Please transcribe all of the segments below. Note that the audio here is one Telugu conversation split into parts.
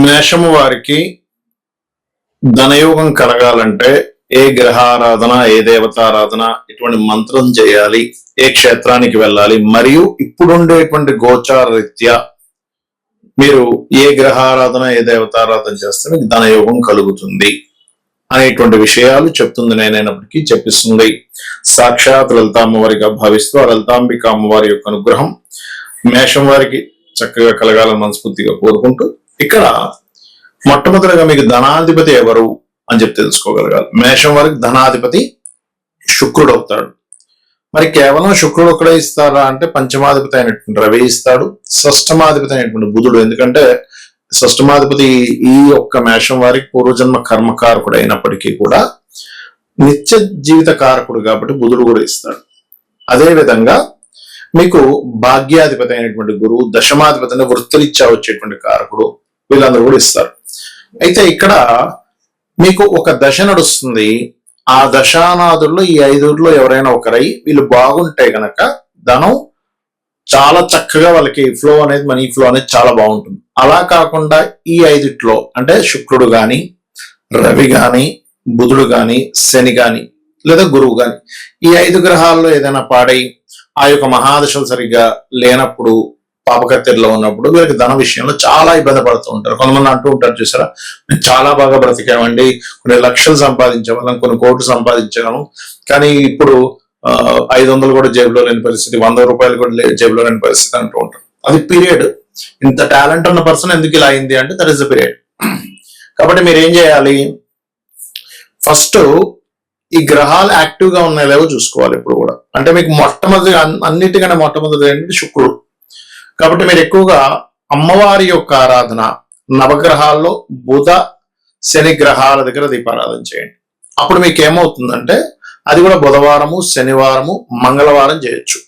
మేషము వారికి ధనయోగం కలగాలంటే ఏ గ్రహారాధన, ఏ దేవతారాధన, ఎటువంటి మంత్రం చేయాలి, ఏ క్షేత్రానికి వెళ్ళాలి, మరియు ఇప్పుడుండేటువంటి గోచార రీత్యా మీరు ఏ గ్రహారాధన, ఏ దేవతారాధన చేస్తే మీకు ధనయోగం కలుగుతుంది అనేటువంటి విషయాలు చెప్తుంది. నేనైనప్పటికీ చెప్పిస్తుంది సాక్షాత్ లలిత అమ్మవారిగా భావిస్తూ ఆ లలితాంబిక అమ్మవారి యొక్క అనుగ్రహం మేషం వారికి చక్కగా కలగాలని మనస్ఫూర్తిగా కోరుకుంటూ, ఇక్కడ మొట్టమొదటిగా మీకు ధనాధిపతి ఎవరు అని చెప్పి తెలుసుకోగలగాలి. మేషం వారికి ధనాధిపతి శుక్రుడు అవుతాడు. మరి కేవలం శుక్రుడు ఒక్కడే ఇస్తారా అంటే పంచమాధిపతి అయినటువంటి రవి ఇస్తాడు, షష్టమాధిపతి అయినటువంటి బుధుడు. ఎందుకంటే షష్టమాధిపతి ఈ యొక్క మేషం వారికి పూర్వజన్మ కర్మకారకుడు అయినప్పటికీ కూడా నిత్య జీవిత కారకుడు కాబట్టి బుధుడు కూడా ఇస్తాడు. అదే విధంగా మీకు భాగ్యాధిపతి అయినటువంటి గురువు, దశమాధిపతి అంటే వృత్తిరీత్యా వచ్చేటువంటి కారకుడు, వీళ్ళందరూ కూడా ఇస్తారు. అయితే ఇక్కడ మీకు ఒక దశ నడుస్తుంది. ఆ దశానాథుల్లో ఈ ఐదుగురిలో ఎవరైనా ఒకరై వీళ్ళు బాగుంటే గనక ధనం చాలా చక్కగా వాళ్ళకి ఫ్లో అనేది, మనీ ఫ్లో అనేది చాలా బాగుంటుంది. అలా కాకుండా ఈ ఐదిట్లో అంటే శుక్రుడు గాని, రవి గాని, బుధుడు గాని, శని గాని లేదా గురువు గాని, ఈ 5 గ్రహాల్లో ఏదైనా పాడై ఆ యొక్క మహాదశలు సరిగ్గా లేనప్పుడు, పాపకత్తెరలో ఉన్నప్పుడు వీళ్ళకి ధన విషయంలో చాలా ఇబ్బంది పడుతూ ఉంటారు. కొంతమంది అంటూ ఉంటారు, చూసారా, మేము చాలా బాగా బ్రతికామండి, కొన్ని లక్షలు సంపాదించగలం, కొన్ని కోట్లు సంపాదించగలం, కానీ ఇప్పుడు 500 కూడా జేబులో లేని పరిస్థితి, 100 రూపాయలు కూడా జేబులో లేని పరిస్థితి అంటూ ఉంటారు. అది పీరియడ్. ఇంత టాలెంట్ ఉన్న పర్సన్ ఎందుకు ఇలా అయింది అంటే దట్ ఈస్ ద పీరియడ్. కాబట్టి మీరు ఏం చేయాలి, ఫస్ట్ ఈ గ్రహాలు యాక్టివ్ గా ఉన్నాయో లేవో చూసుకోవాలి ఎప్పుడు కూడా. అంటే మీకు అన్నిటికన్నా మొట్టమొదటి ఏంటంటే శుక్రుడు. కాబట్టి మీరు ఎక్కువగా అమ్మవారి యొక్క ఆరాధన నవగ్రహాల్లో బుధ శని గ్రహాల దగ్గర దీపారాధన చేయండి. అప్పుడు మీకు ఏమవుతుందంటే అది కూడా బుధవారము, శనివారము, మంగళవారం చేయొచ్చు.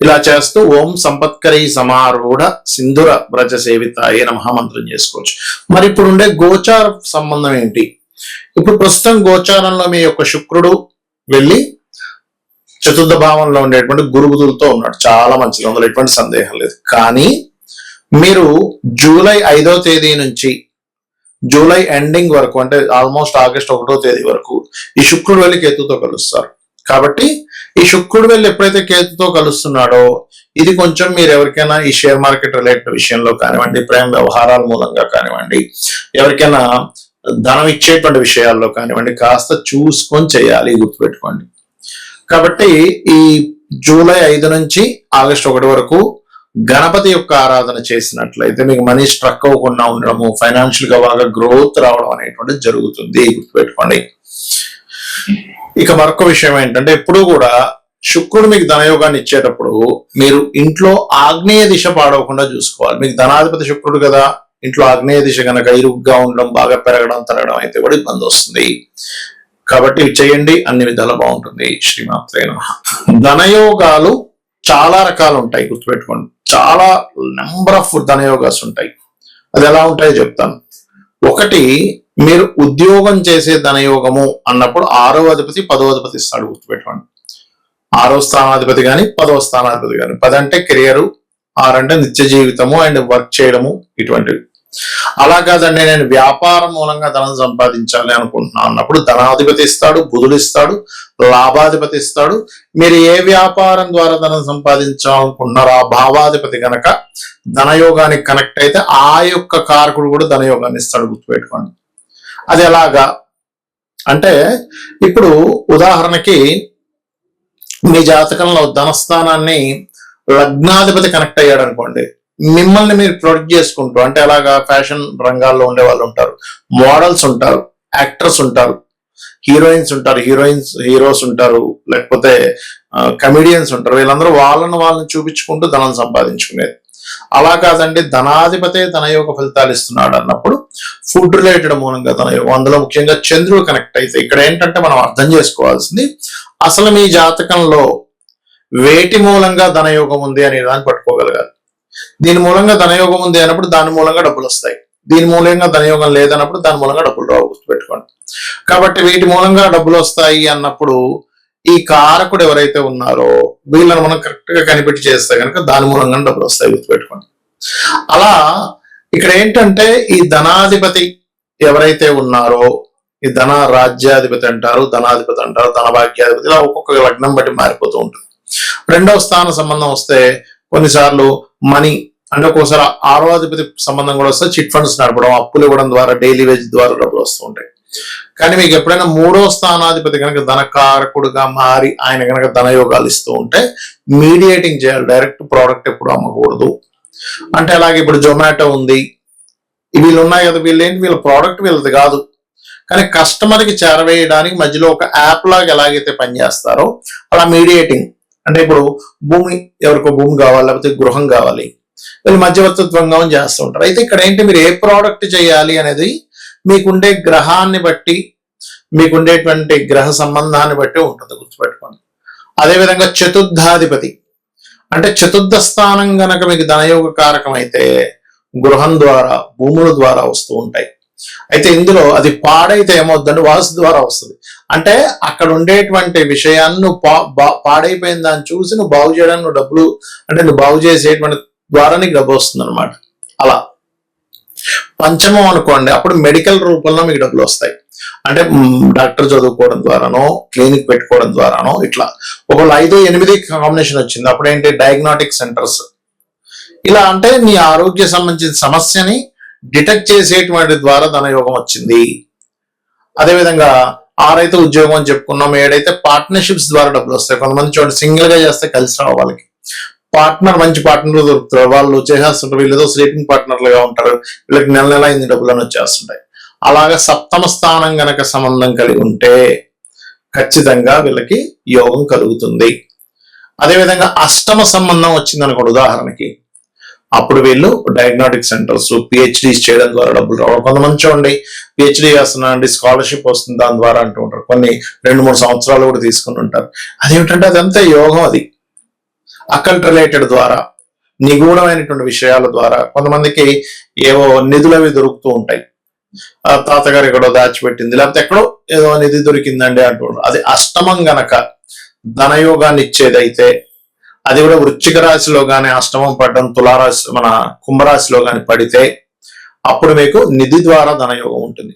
ఇలా చేస్తూ ఓం సంపత్కరీ సమారూఢ సింధుర వ్రజ సేవితాయే నమః మంత్రం చేసుకోవచ్చు. మరి ఇప్పుడు ఉండే గోచార సంబంధం ఏంటి? ఇప్పుడు ప్రస్తుతం గోచారంలో మీ యొక్క శుక్రుడు వెళ్ళి చతుర్థ భావంలో ఉండేటువంటి గురుబుధులతో ఉన్నాడు. చాలా మంచిది, అందులో ఎటువంటి సందేహం లేదు. కానీ మీరు జూలై 5వ తేదీ నుంచి జూలై ఎండింగ్ వరకు, అంటే ఆల్మోస్ట్ ఆగస్ట్ 1వ తేదీ వరకు ఈ శుక్రుడు వెళ్ళి కేతుతో కలుస్తారు. కాబట్టి ఈ శుక్రుడు వెళ్ళి ఎప్పుడైతే కేతుతో కలుస్తున్నాడో ఇది కొంచెం మీరు ఎవరికైనా ఈ షేర్ మార్కెట్ రిలేటెడ్ విషయంలో కానివ్వండి, ప్రేమ వ్యవహారాల మూలంగా కానివ్వండి, ఎవరికైనా ధనం ఇచ్చేటువంటి విషయాల్లో కానివ్వండి, కాస్త చూసుకొని చేయాలి, గుర్తుపెట్టుకోండి. కాబట్టి ఈ జూలై 5 నుంచి ఆగస్ట్ 1 వరకు గణపతి యొక్క ఆరాధన చేసినట్లయితే మీకు మనీ స్ట్రక్ అవ్వకుండా ఉండడము, ఫైనాన్షియల్ గా బాగా గ్రోత్ రావడం అనేటువంటిది జరుగుతుంది, గుర్తుపెట్టుకోండి. ఇక మరొక విషయం ఏంటంటే ఎప్పుడు కూడా శుక్రుడు మీకు ధనయోగాన్ని ఇచ్చేటప్పుడు మీరు ఇంట్లో ఆగ్నేయ దిశ పాడవకుండా చూసుకోవాలి. మీకు ధనాధిపతి శుక్రుడు కదా, ఇంట్లో ఆగ్నేయ దిశ కనుక ఇరుగ్గా ఉండడం, బాగా పెరగడం, తరగడం అయితే కూడా ఇబ్బంది వస్తుంది. కాబట్టి ఇవి చేయండి, అన్ని విధాలు బాగుంటుంది. శ్రీమాత్రే నమః. ధనయోగాలు చాలా రకాలు ఉంటాయి, గుర్తుపెట్టుకోండి. చాలా నెంబర్ ఆఫ్ ధనయోగాస్ ఉంటాయి. అది ఎలా ఉంటాయో చెప్తాను. ఒకటి, మీరు ఉద్యోగం చేసే ధనయోగము అన్నప్పుడు 6వ అధిపతి 10వ అధిపతి ఇస్తాడు, గుర్తుపెట్టుకోండి. 6వ స్థానాధిపతి కానీ 10వ స్థానాధిపతి కానీ. 10 అంటే కెరియరు, 6 అంటే నిత్య జీవితము అండ్ వర్క్ చేయడము, ఇటువంటివి. అలా కాదండి, నేను వ్యాపారం మూలంగా ధనం సంపాదించాలి అనుకుంటున్నాను అన్నప్పుడు ధనాధిపతి ఇస్తాడు, బుధుడు ఇస్తాడు, లాభాధిపతి ఇస్తాడు. మీరు ఏ వ్యాపారం ద్వారా ధనం సంపాదించాలనుకుంటున్నారో ఆ భావాధిపతి కనుక ధనయోగానికి కనెక్ట్ అయితే ఆ యొక్క కారకుడు కూడా ధనయోగాన్ని ఇస్తాడు, గుర్తుపెట్టుకోండి. అది ఎలాగా అంటే ఇప్పుడు ఉదాహరణకి మీ జాతకంలో ధనస్థానాన్ని లగ్నాధిపతి కనెక్ట్ అయ్యాడు అనుకోండి, మిమ్మల్ని మీరు ప్రొడక్ట్ చేసుకుంటూ, అంటే అలాగా ఫ్యాషన్ రంగాల్లో ఉండే వాళ్ళు ఉంటారు, మోడల్స్ ఉంటారు, యాక్టర్స్ ఉంటారు, హీరోయిన్స్ ఉంటారు, హీరోస్ ఉంటారు, లేకపోతే కమెడియన్స్ ఉంటారు. వీళ్ళందరూ వాళ్ళని చూపించుకుంటూ ధనం సంపాదించుకునేది. అలా కాదండి, ధనాధిపతే ధనయోగ ఫలితాలు ఇస్తున్నాడు అన్నప్పుడు ఫుడ్ రిలేటెడ్ మూలంగా ధనయోగం, అందులో ముఖ్యంగా చంద్రుడు కనెక్ట్ అయితే ఇక్కడ ఏంటంటే మనం అర్థం చేసుకోవాల్సింది అసలు మీ జాతకంలో వేటి మూలంగా ధనయోగం ఉంది అనే దాన్ని పట్టుకోగలగాలి. దీని మూలంగా ధనయోగం ఉంది అన్నప్పుడు దాని మూలంగా డబ్బులు వస్తాయి, దీని మూలంగా ధనయోగం లేదన్నప్పుడు దాని మూలంగా డబ్బులు రావు, గుర్తుపెట్టుకోండి. కాబట్టి వీటి మూలంగా డబ్బులు వస్తాయి అన్నప్పుడు ఈ కారకుడు ఎవరైతే ఉన్నారో వీళ్ళని మనం కరెక్ట్ గా కనిపెట్టి చేస్తే కనుక దాని మూలంగా డబ్బులు వస్తాయి, గుర్తుపెట్టుకోండి. అలా ఇక్కడ ఏంటంటే ఈ ధనాధిపతి ఎవరైతే ఉన్నారో, ఈ ధన రాజ్యాధిపతి అంటారు, ధనాధిపతి అంటారు, ధనభాగ్యాధిపతి, ఇలా ఒక్కొక్క లగ్నం బట్టి మారిపోతూ ఉంటుంది. రెండవ స్థాన సంబంధం వస్తే కొన్నిసార్లు మనీ అంటే ఒక్కోసారి ఆరో అధిపతి సంబంధం కూడా వస్తే చిట్ ఫండ్స్ నడపడం, అప్పులు ఇవ్వడం ద్వారా, డైలీ వేజ్ ద్వారా డబ్బులు వస్తూ ఉంటాయి. కానీ మీకు ఎప్పుడైనా మూడో స్థానాధిపతి కనుక ధనకారకుడుగా మారి ఆయన కనుక ధనయోగాలు ఇస్తూ ఉంటే మీడియేటింగ్ చేయాలి. డైరెక్ట్ ప్రోడక్ట్ ఎప్పుడు అమ్మకూడదు. అంటే అలాగే ఇప్పుడు జొమాటో ఉంది, వీళ్ళు ఉన్నాయి కదా, వీళ్ళు ఏంటి, వీళ్ళ ప్రోడక్ట్ వీళ్ళది కాదు, కానీ కస్టమర్కి చేరవేయడానికి మధ్యలో ఒక యాప్ లాగా ఎలాగైతే పనిచేస్తారో అలా మీడియేటింగ్. అంటే ఇప్పుడు భూమి, ఎవరికో భూమి కావాలి, లేకపోతే గృహం కావాలి, వీళ్ళు మధ్యవర్తిత్వంగా చేస్తూ ఉంటారు. అయితే ఇక్కడ ఏంటి, మీరు ఏ ప్రోడక్ట్ చేయాలి అనేది మీకుండే గ్రహాన్ని బట్టి, మీకుండేటువంటి గ్రహ సంబంధాన్ని బట్టి ఉంటుంది, గుర్తుపెట్టుకోండి. అదేవిధంగా చతుర్థాధిపతి అంటే చతుర్థ స్థానం గనక మీకు ధనయోగ కారకం అయితే గృహం ద్వారా, భూముల ద్వారా వస్తూ ఉంటాయి. అయితే ఇందులో అది పాడైతే ఏమవుతుందంటే వాస్తు ద్వారా వస్తుంది. అంటే అక్కడ ఉండేటువంటి విషయాన్ని నువ్వు పాడైపోయిన దాన్ని చూసి నువ్వు బాగు చేయడానికి నువ్వు డబ్బులు, అంటే నువ్వు బాగు చేసేటువంటి ద్వారా నీకు డబ్బు వస్తుంది అనమాట. అలా పంచమం అనుకోండి, అప్పుడు మెడికల్ రూపంలో మీకు డబ్బులు వస్తాయి. అంటే డాక్టర్ చదువుకోవడం ద్వారానో, క్లినిక్ పెట్టుకోవడం ద్వారానో, ఇట్లా ఒకవేళ 5, 8 కాంబినేషన్ వచ్చింది, అప్పుడు ఏంటి డయాగ్నోటిక్ సెంటర్స్. ఇలా అంటే నీ ఆరోగ్య సంబంధించిన సమస్యని డిటెక్ట్ చేసేటువంటి ద్వారా ధనయోగం వచ్చింది. అదేవిధంగా 6 అయితే ఉద్యోగం అని చెప్పుకున్నాం, 7 అయితే పార్ట్నర్షిప్స్ ద్వారా డబ్బులు వస్తాయి. కొంతమంది చూడండి సింగిల్ గా చేస్తే కలిసి రావు, వాళ్ళకి పార్ట్నర్, మంచి పార్ట్నర్ దొరుకుతారు, వాళ్ళు చేసేస్తుంటారు, వీళ్ళతో స్లీపింగ్ పార్ట్నర్లుగా ఉంటారు, వీళ్ళకి నెల నెల ఇన్ని డబ్బులు అని వచ్చేస్తుంటాయి. అలాగా సప్తమ స్థానం గనక సంబంధం కలిగి ఉంటే ఖచ్చితంగా వీళ్ళకి యోగం కలుగుతుంది. అదేవిధంగా అష్టమ సంబంధం వచ్చింది అనుకోండి ఉదాహరణకి, అప్పుడు వీళ్ళు డయాగ్నోటిక్ సెంటర్స్, పిహెచ్డీస్ చేయడం ద్వారా డబ్బులు రావడం. కొంతమంది చూడండి పిహెచ్డీ చేస్తున్నారండి, స్కాలర్షిప్ వస్తుంది దాని ద్వారా అంటూ ఉంటారు, కొన్ని 2-3 సంవత్సరాలు కూడా తీసుకుని ఉంటారు. అదేమిటంటే అదంతా యోగం, అది అకల్ట్ రిలేటెడ్ ద్వారా, నిగూఢమైనటువంటి విషయాల ద్వారా. కొంతమందికి ఏవో నిధులు అవి దొరుకుతూ ఉంటాయి, తాతగారు ఎక్కడో దాచిపెట్టింది, లేకపోతే ఎక్కడో ఏదో నిధి దొరికిందండి అంటుంటారు. అది అష్టమం గనక ధనయోగాన్ని ఇచ్చేదైతే, అది కూడా వృశ్చిక రాశిలో కానీ అష్టమం పడడం, తులారాశి మన కుంభరాశిలో కానీ పడితే అప్పుడు మీకు నిధి ద్వారా ధనయోగం ఉంటుంది.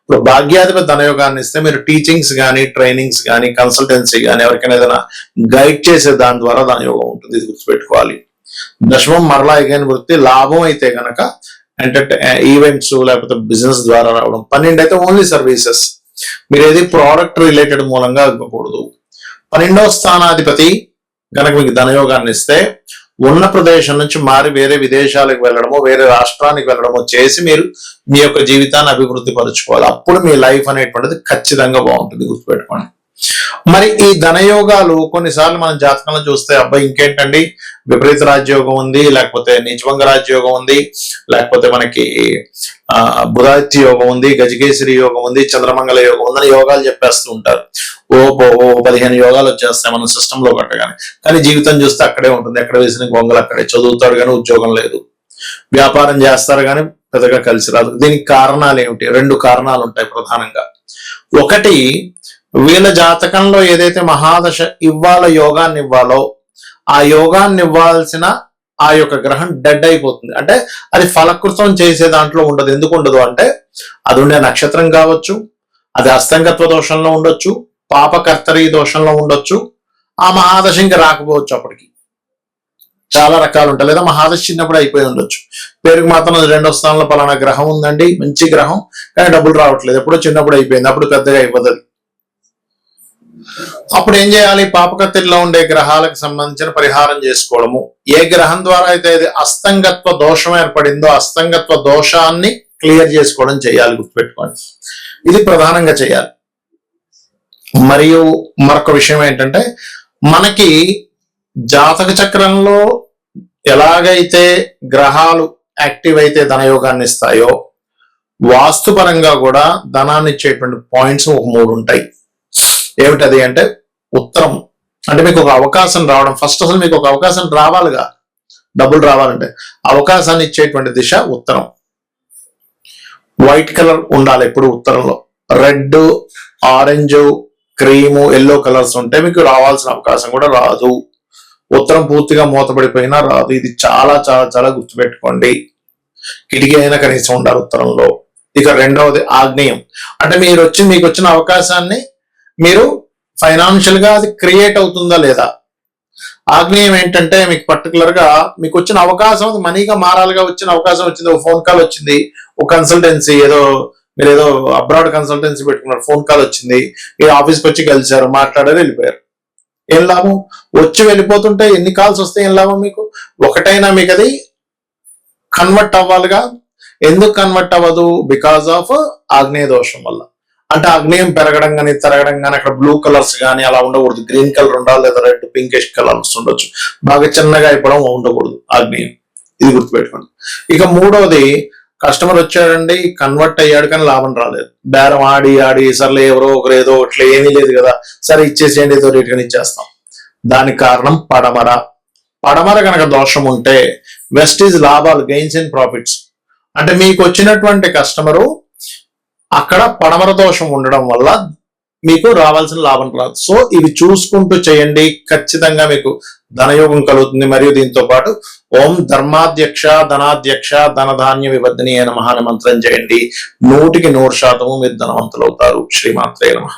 ఇప్పుడు భాగ్యాధిపతి ధనయోగాన్ని ఇస్తే మీరు టీచింగ్స్ కానీ, ట్రైనింగ్స్ కానీ, కన్సల్టెన్సీ కానీ, ఎవరికైనా ఏదైనా గైడ్ చేసే దాని ద్వారా ధనయోగం ఉంటుంది, ఇది గుర్తుపెట్టుకోవాలి. దశమం మరలా ఎగైన వృత్తి, లాభం అయితే గనక ఈవెంట్స్ లేకపోతే బిజినెస్ ద్వారా రావడం. 12 అయితే ఓన్లీ సర్వీసెస్, మీరు ఏది ప్రోడక్ట్ రిలేటెడ్ మూలంగా ఇవ్వకూడదు. 12వ స్థానాధిపతి గనక మీకు ధనయోగాన్ని ఇస్తే ఉన్న ప్రదేశం నుంచి మారి వేరే విదేశాలకు వెళ్ళడమో, వేరే రాష్ట్రానికి వెళ్ళడమో చేసి మీరు మీ యొక్క జీవితాన్ని అభివృద్ధి పరుచుకోవాలి. అప్పుడు మీ లైఫ్ అనేటువంటిది ఖచ్చితంగా బాగుంటుంది, గుర్తుపెట్టుకోండి. మరి ఈ ధనయోగాలు కొన్నిసార్లు మనం జాతకంలో చూస్తే, అబ్బాయి ఇంకేంటండి విపరీత రాజ్యోగం ఉంది, లేకపోతే నీచభంగ రాజ్యోగం ఉంది, లేకపోతే మనకి బుధాదిత్య యోగం ఉంది, గజకేసరి యోగం ఉంది, చంద్రమంగళ యోగం ఉందని యోగాలు చెప్పేస్తూ ఉంటారు. ఓ 15 యోగాలు వచ్చేస్తాయి మన సిస్టమ్ లో కట్టగానే. కానీ జీవితం చూస్తే అక్కడే ఉంటుంది, ఎక్కడ వేసిన గొంగలు అక్కడే. చదువుతాడు కానీ ఉద్యోగం లేదు, వ్యాపారం చేస్తారు కానీ పెద్దగా కలిసి రాదు. దీనికి కారణాలు ఏమిటి? 2 కారణాలు ఉంటాయి ప్రధానంగా. ఒకటి, వీళ్ళ జాతకంలో ఏదైతే మహాదశ ఇవ్వాలో, యోగాన్ని ఇవ్వాలో, ఆ యోగాన్ని ఇవ్వాల్సిన ఆ యొక్క గ్రహం డెడ్ అయిపోతుంది. అంటే అది ఫలకృతం చేసే దాంట్లో ఉండదు. ఎందుకు ఉండదు అంటే అది ఉండే నక్షత్రం కావచ్చు, అది అస్తంగత్వ దోషంలో ఉండొచ్చు, పాపకర్తరి దోషంలో ఉండొచ్చు, ఆ మహాదశ ఇంకా రాకపోవచ్చు. అప్పటికి చాలా రకాలు ఉంటాయి. లేదా మహాదశ చిన్నప్పుడు అయిపోయి ఉండొచ్చు, పేరుకు మాత్రం 2వ స్థానంలో పలానా గ్రహం ఉందండి, మంచి గ్రహం, కానీ డబ్బులు రావట్లేదు, ఎప్పుడో చిన్నప్పుడు అయిపోయింది, అప్పుడు పెద్దగా అయిపోతుంది. అప్పుడు ఏం చేయాలి? పాపకత్తిలో ఉండే గ్రహాలకు సంబంధించిన పరిహారం చేసుకోవడము. ఏ గ్రహం ద్వారా అయితే ఇది అస్తంగత్వ దోషం ఏర్పడిందో అస్తంగత్వ దోషాన్ని క్లియర్ చేసుకోవడం చేయాలి, గుర్తుపెట్టుకోండి. ఇది ప్రధానంగా చేయాలి. మరియు మరొక విషయం ఏంటంటే, మనకి జాతక చక్రంలో ఎలాగైతే గ్రహాలు యాక్టివ్ అయితే ధనయోగాన్ని ఇస్తాయో, వాస్తుపరంగా కూడా ధనాన్ని ఇచ్చేటువంటి పాయింట్స్ ఒక 3 ఉంటాయి. ఏమిటది అంటే, ఉత్తరం అంటే మీకు ఒక అవకాశం రావడం. ఫస్ట్ అసలు మీకు ఒక అవకాశం రావాలిగా, డబ్బులు రావాలంటే అవకాశాన్ని ఇచ్చేటువంటి దిశ ఉత్తరం. వైట్ కలర్ ఉండాలి ఎప్పుడు ఉత్తరంలో. Red, orange, cream, yellow colours ఉంటే మీకు రావాల్సిన అవకాశం కూడా రాదు. ఉత్తరం పూర్తిగా మూతపడిపోయినా రాదు. ఇది చాలా చాలా చాలా గుర్తుపెట్టుకోండి. కిటికీ అయినా కనీసం ఉండాలి ఉత్తరంలో. ఇక రెండవది ఆగ్నేయం, అంటే మీకు వచ్చిన అవకాశాన్ని మీరు ఫైనాన్షియల్ గా అది క్రియేట్ అవుతుందా లేదా. ఆగ్నేయం ఏంటంటే మీకు పర్టికులర్ గా మీకు వచ్చిన అవకాశం మనీగా మారాలిగా వచ్చిన అవకాశం వచ్చింది, ఒక ఫోన్ కాల్ వచ్చింది, ఒక కన్సల్టెన్సీ మీరు ఏదో అబ్రాడ్ కన్సల్టెన్సీ పెట్టుకున్నారు, ఫోన్ కాల్ వచ్చింది, ఈ ఆఫీస్కి వచ్చి కలిశారు, మాట్లాడారు, వెళ్ళిపోయారు. ఏం లాభం? వచ్చి వెళ్ళిపోతుంటే ఎన్ని కాల్స్ వస్తే ఏం లాభం మీకు? ఒకటైనా మీకు అది కన్వర్ట్ అవ్వాలిగా. ఎందుకు కన్వర్ట్ అవ్వదు? బికాస్ ఆఫ్ ఆగ్నేయ దోషం వల్ల. అంటే ఆగ్నేయం పెరగడం కానీ తరగడం కానీ అక్కడ బ్లూ కలర్స్ కానీ అలా ఉండకూడదు, గ్రీన్ కలర్ ఉండాలి, లేదా రెడ్ పింకిష్ కలర్స్ ఉండొచ్చు, బాగా చిన్నగా అయిపోవడం ఉండకూడదు ఆగ్నేయం. ఇది గుర్తుపెట్టుకోండి. ఇక మూడవది, కస్టమర్ వచ్చాడండి, కన్వర్ట్ అయ్యాడు కానీ లాభం రాలేదు, బేరం ఆడి సర్లే ఎవరో ఒకరు ఏదో ఇట్లా ఏమీ లేదు కదా, సరే ఇచ్చేసేయండి, ఏదో రేట్ కానీ ఇచ్చేస్తాం. దానికి కారణం పడమర. పడమర కనుక దోషం ఉంటే వెస్ట్ ఈజ్ లాభాలు, గెయిన్స్ అండ్ ప్రాఫిట్స్. అంటే మీకు వచ్చినటువంటి కస్టమరు అక్కడ పడమర దోషం ఉండడం వల్ల మీకు రావాల్సిన లాభం రాదు. సో ఇవి చూసుకుంటూ చేయండి, ఖచ్చితంగా మీకు ధనయోగం కలుగుతుంది. మరియు దీంతో పాటు ఓం ధర్మాధ్యక్ష ధనాధ్యక్ష ధనధాన్య వివర్ధని అయిన మహాన మంత్రం చేయండి. 100% మీరు ధనవంతులు అవుతారు. శ్రీమాత్రే నమః.